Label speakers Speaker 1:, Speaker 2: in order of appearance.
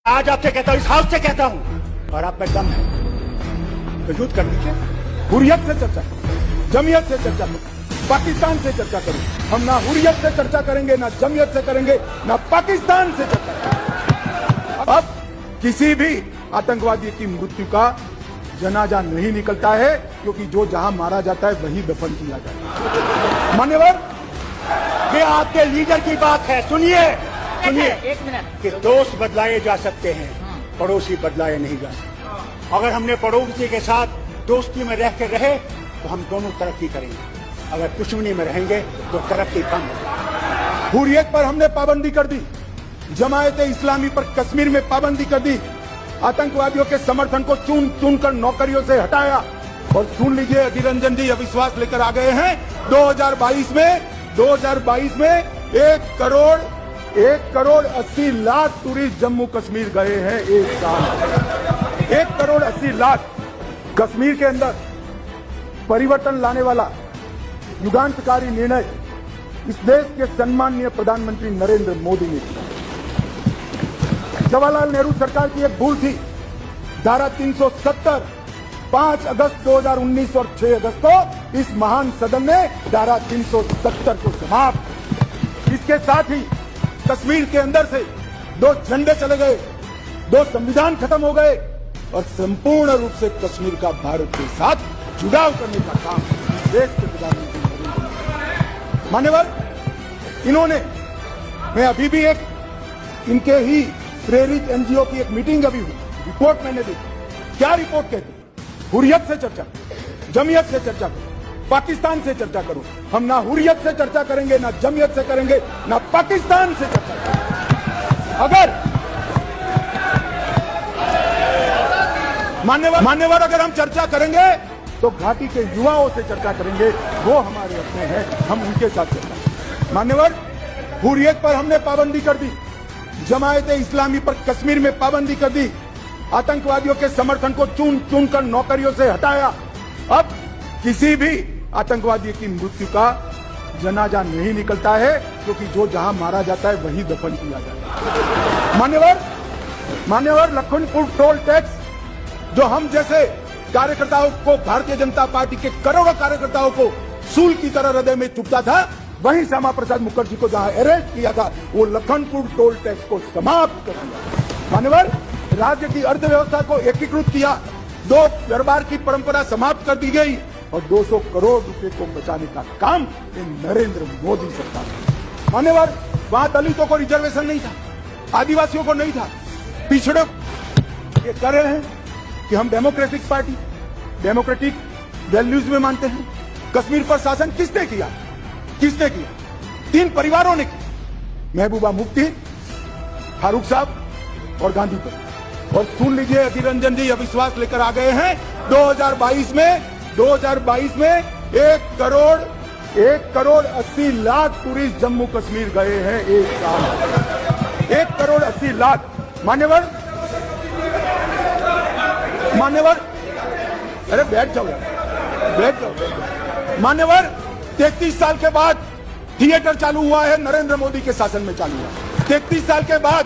Speaker 1: आज आपसे कहता हूँ, इस हाउस से कहता हूँ, और आप में दम है तो युद्ध कर लीजिए।
Speaker 2: हुर्रियत से चर्चा करो, जमीयत से चर्चा करो, पाकिस्तान से चर्चा करो। हम ना हुर्रियत से चर्चा करेंगे, ना जमीयत से करेंगे, ना पाकिस्तान से चर्चा करेंगे। अब किसी भी आतंकवादी की मृत्यु का जनाजा नहीं निकलता है, क्योंकि जो जहां मारा जाता है वही दफन किया जाता है। मान्यवर,
Speaker 1: ये आपके लीडर की बात है, सुनिए सुनिए।
Speaker 3: एक मिनट।
Speaker 1: कि दोस्त बदलाए जा सकते हैं, पड़ोसी बदलाए नहीं जा सकते। अगर हमने पड़ोसी के साथ दोस्ती में रह के रहे तो हम दोनों तरक्की करेंगे, अगर दुश्मनी में रहेंगे तो तरक्की कम होगी।
Speaker 2: हुर्रियत पर हमने पाबंदी कर दी, जमायत इस्लामी पर कश्मीर में पाबंदी कर दी, आतंकवादियों के समर्थन को चुन चुन कर नौकरियों से हटाया। और सुन लीजिए, अधीर रंजन जी अविश्वास लेकर आ गए हैं। 2022 में 1 करोड़ 80 लाख टूरिस्ट जम्मू कश्मीर गए हैं एक साल। 1 करोड़ 80 लाख। कश्मीर के अंदर परिवर्तन लाने वाला युगांतकारी निर्णय इस देश के सम्माननीय प्रधानमंत्री नरेंद्र मोदी ने किया। जवाहरलाल नेहरू सरकार की एक भूल थी। धारा 370 5 अगस्त 2019 और 6 अगस्त को इस महान सदन ने धारा 370 को समाप्त। इसके साथ ही कश्मीर के अंदर से 2 झंडे चले गए, 2 संविधान खत्म हो गए और संपूर्ण रूप से कश्मीर का भारत के साथ जुड़ाव करने का काम देश के प्रधानमंत्री नरेंद्र मोदी। मान्यवर, इन्होंने, मैं अभी भी एक इनके ही प्रेरित एनजीओ की एक मीटिंग अभी हुई, रिपोर्ट मैंने देखी। क्या रिपोर्ट कहती है? हुर्रियत से चर्चा करो, जमीयत से चर्चा करो, पाकिस्तान से चर्चा करो। हम ना हुर्रियत से चर्चा करेंगे, ना जमीयत से करेंगे, ना पाकिस्तान से चर्चा करेंगे। अगर मान्यवर अगर हम चर्चा करेंगे तो घाटी के युवाओं से चर्चा करेंगे, वो हमारे अपने हैं, हम उनके साथ चर्चा करेंगे। मान्यवर, हुर्रियत पर हमने पाबंदी कर दी, जमायत इस्लामी पर कश्मीर में पाबंदी कर दी, आतंकवादियों के समर्थन को चुन चुन कर नौकरियों से हटाया। अब किसी भी आतंकवादी की मृत्यु का जनाजा नहीं निकलता है, क्योंकि जो जहां मारा जाता है वही दफन किया जाता है। मान्यवर, लखनपुर टोल टैक्स जो हम जैसे कार्यकर्ताओं को, भारतीय जनता पार्टी के करोड़ों कार्यकर्ताओं को सूल की तरह हृदय में चुभता था, वहीं श्यामा प्रसाद मुखर्जी को जहां अरेस्ट किया था, वो लखनपुर टोल टैक्स को समाप्त कर दिया। मान्यवर, राज्य की अर्थव्यवस्था को एकीकृत किया, 2 दरबार की परंपरा समाप्त कर दी गई और 200 करोड़ रुपए को बचाने का काम नरेंद्र मोदी सरकार ने। मान्यवर, वहां दलितों को रिजर्वेशन नहीं था, आदिवासियों को नहीं था, पिछड़े ये कर रहे हैं कि हम डेमोक्रेटिक पार्टी, डेमोक्रेटिक वैल्यूज में मानते हैं। कश्मीर पर शासन किसने किया? 3 परिवारों ने की, महबूबा मुफ्ती, फारूक साहब और गांधी पर। और सुन लीजिए, अधीर रंजन जी अविश्वास लेकर आ गए हैं। 2022 में 1 करोड़ 80 लाख टूरिस्ट जम्मू कश्मीर गए हैं एक साल। 1 करोड़ 80 लाख। मान्यवर, अरे बैठ जाओ यार, बैठ जाओ। मान्यवर, 33 साल के बाद थिएटर चालू हुआ है, नरेंद्र मोदी के शासन में चालू हुआ। 33 साल के बाद